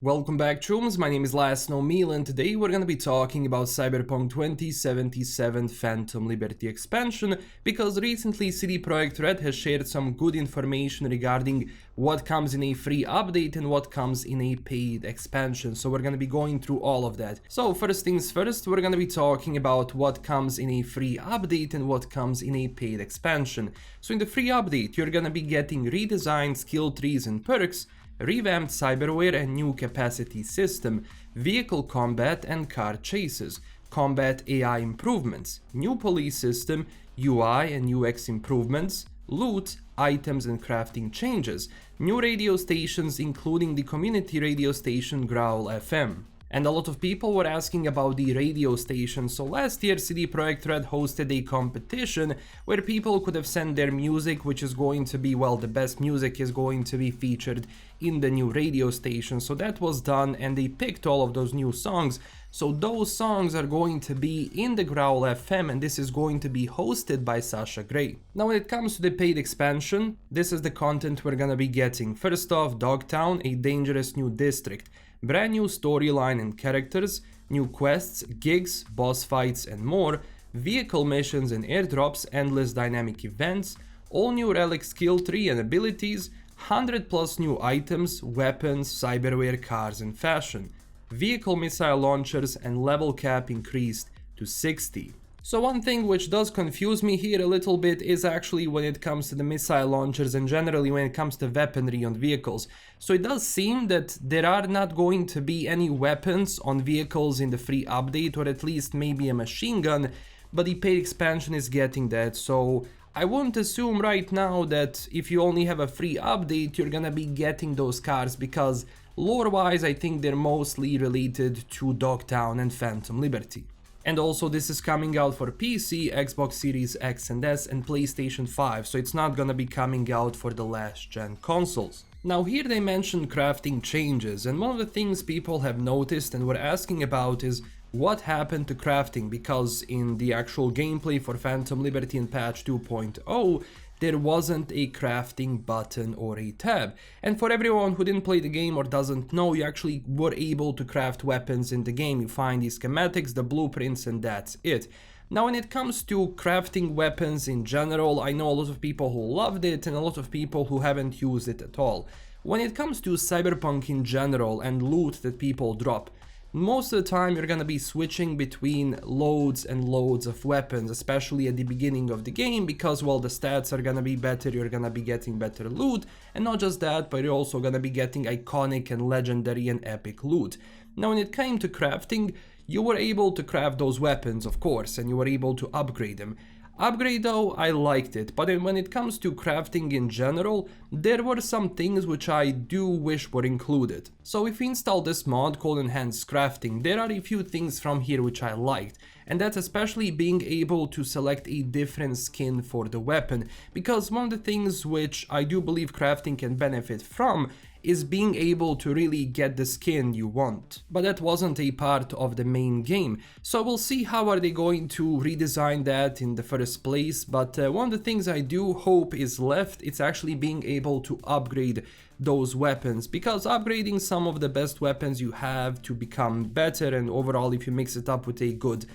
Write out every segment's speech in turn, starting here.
Welcome back, Chums. My name is LastKnownMeal, and today we're gonna be talking about Cyberpunk 2077 Phantom Liberty expansion, because recently CD Projekt Red has shared some good information regarding what comes in a free update and what comes in a paid expansion. So we're gonna be going through all of that. So first things first, we're gonna be talking about what comes in a free update and what comes in a paid expansion. So in the free update, you're gonna be getting redesigned skill trees and perks, revamped cyberware and new capacity system, vehicle combat and car chases, combat AI improvements, new police system, UI and UX improvements, loot, items and crafting changes, new radio stations including the community radio station Growl FM. And a lot of people were asking about the radio station. So last year CD Projekt Red hosted a competition where people could have sent their music, which is going to be, well, the best music is going to be featured in the new radio station. So that was done and they picked all of those new songs. So those songs are going to be in the Growl FM, and this is going to be hosted by Sasha Grey. Now when it comes to the paid expansion, this is the content we're gonna be getting. First off, Dogtown, a dangerous new district. Brand new storyline and characters, new quests, gigs, boss fights and more, vehicle missions and airdrops, endless dynamic events, all new relic skill tree and abilities, 100 plus new items, weapons, cyberware, cars and fashion, vehicle missile launchers and level cap increased to 60. So one thing which does confuse me here a little bit is actually when it comes to the missile launchers and generally when it comes to weaponry on vehicles. So it does seem that there are not going to be any weapons on vehicles in the free update, or at least maybe a machine gun, but the paid expansion is getting that. So I won't assume right now that if you only have a free update you're gonna be getting those cars, because lore-wise I think they're mostly related to Dogtown and Phantom Liberty. And also this is coming out for PC, Xbox Series X and S and PlayStation 5, so it's not gonna be coming out for the last gen consoles. Now here they mentioned crafting changes, and one of the things people have noticed and were asking about is what happened to crafting, because in the actual gameplay for Phantom Liberty in patch 2.0 there wasn't a crafting button or a tab. And for everyone who didn't play the game or doesn't know, you actually were able to craft weapons in the game. You find the schematics, the blueprints, and that's it. Now when it comes to crafting weapons in general, I know a lot of people who loved it and a lot of people who haven't used it at all. When it comes to Cyberpunk in general and loot that people drop, most of the time you're gonna be switching between loads and loads of weapons, especially at the beginning of the game, because, well, the stats are gonna be better, you're gonna be getting better loot, and not just that, but you're also gonna be getting iconic and legendary and epic loot. Now when it came to crafting, you were able to craft those weapons, of course, and you were able to upgrade them. Upgrade though, I liked it, but when it comes to crafting in general, there were some things which I do wish were included. So if we install this mod called Enhanced Crafting, there are a few things from here which I liked, and that's especially being able to select a different skin for the weapon, because one of the things which I do believe crafting can benefit from is being able to really get the skin you want. But that wasn't a part of the main game, so we'll see how are they going to redesign that in the first place. But one of the things I do hope is left, it's actually being able to upgrade those weapons, because upgrading some of the best weapons you have to become better, and overall if you mix it up with a good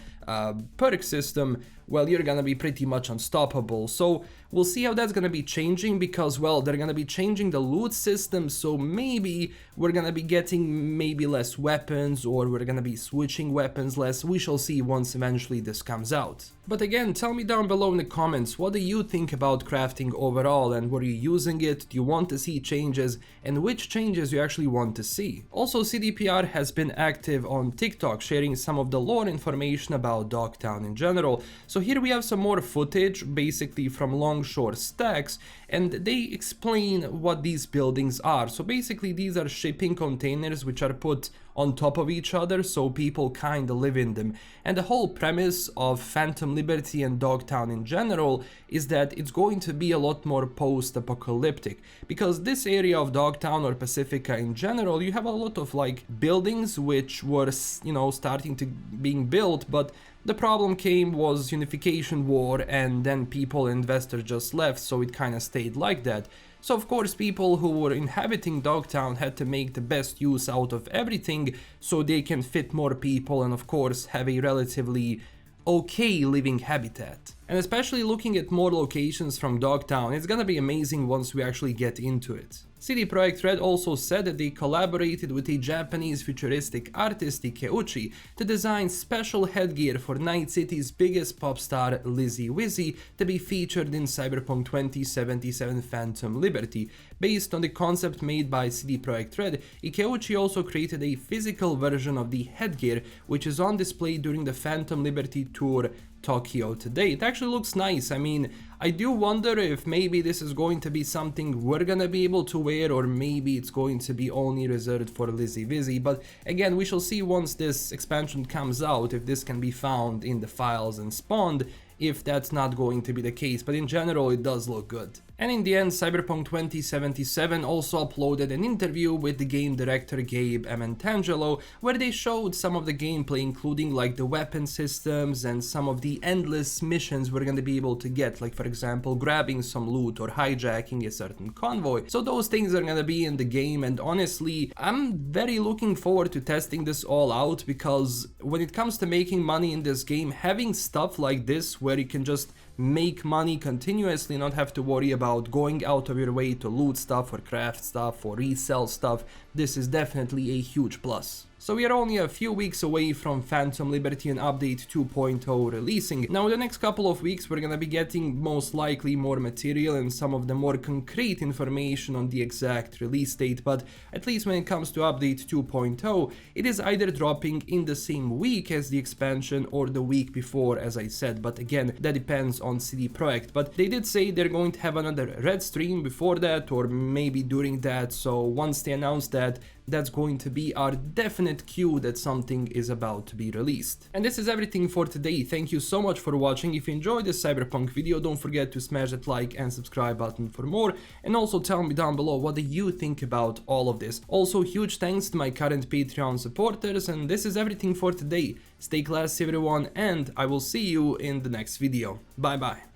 perk system, well, you're gonna be pretty much unstoppable. So we'll see how that's gonna be changing, because, well, they're gonna be changing the loot system, so maybe we're gonna be getting maybe less weapons, or we're gonna be switching weapons less. We shall see once eventually this comes out. But again, tell me down below in the comments, what do you think about crafting overall, and were you using it? Do you want to see changes, and which changes you actually want to see? Also, CDPR has been active on TikTok, sharing some of the lore information about Dogtown in general. So here we have some more footage, basically from Longshore Stacks, and they explain what these buildings are. So basically these are shipping containers which are put on top of each other, so people kinda live in them. And the whole premise of Phantom Liberty and Dogtown in general is that it's going to be a lot more post-apocalyptic, because this area of Dogtown or Pacifica in general, you have a lot of like buildings which were, you know, starting to being built, but the problem was Unification War, and then people and investors just left, so it kind of stayed like that. So of course people who were inhabiting Dogtown had to make the best use out of everything so they can fit more people and of course have a relatively okay living habitat. And especially looking at more locations from Dogtown, it's gonna be amazing once we actually get into it. CD Projekt Red also said that they collaborated with a Japanese futuristic artist Ikeuchi to design special headgear for Night City's biggest pop star Lizzie Wizzy to be featured in Cyberpunk 2077 Phantom Liberty. Based on the concept made by CD Projekt Red, Ikeuchi also created a physical version of the headgear, which is on display during the Phantom Liberty tour Tokyo today. It actually looks nice. I mean, I do wonder if maybe this is going to be something we're gonna be able to wear, or maybe it's going to be only reserved for Lizzie Wizzy, but again, we shall see once this expansion comes out if this can be found in the files and spawned, if that's not going to be the case, but in general it does look good. And in the end, Cyberpunk 2077 also uploaded an interview with the game director Gabe Emmentangelo, where they showed some of the gameplay, including like the weapon systems and some of the endless missions we're gonna be able to get, like for example grabbing some loot or hijacking a certain convoy. So those things are gonna be in the game, and honestly I'm very looking forward to testing this all out, because when it comes to making money in this game, having stuff like this where you can just make money continuously, not have to worry about going out of your way to loot stuff or craft stuff or resell stuff, this is definitely a huge plus. So we are only a few weeks away from Phantom Liberty and Update 2.0 releasing. Now in the next couple of weeks we're gonna be getting most likely more material and some of the more concrete information on the exact release date, but at least when it comes to Update 2.0, it is either dropping in the same week as the expansion or the week before, as I said, but again, that depends on CD Projekt. But they did say they're going to have another red stream before that, or maybe during that, so once they announce that, that's going to be our definite cue that something is about to be released. And this is everything for today. Thank you so much for watching. If you enjoyed this Cyberpunk video, don't forget to smash that like and subscribe button for more, and also tell me down below what do you think about all of this. Also, huge thanks to my current Patreon supporters, and this is everything for today. Stay classy everyone, and I will see you in the next video. Bye bye.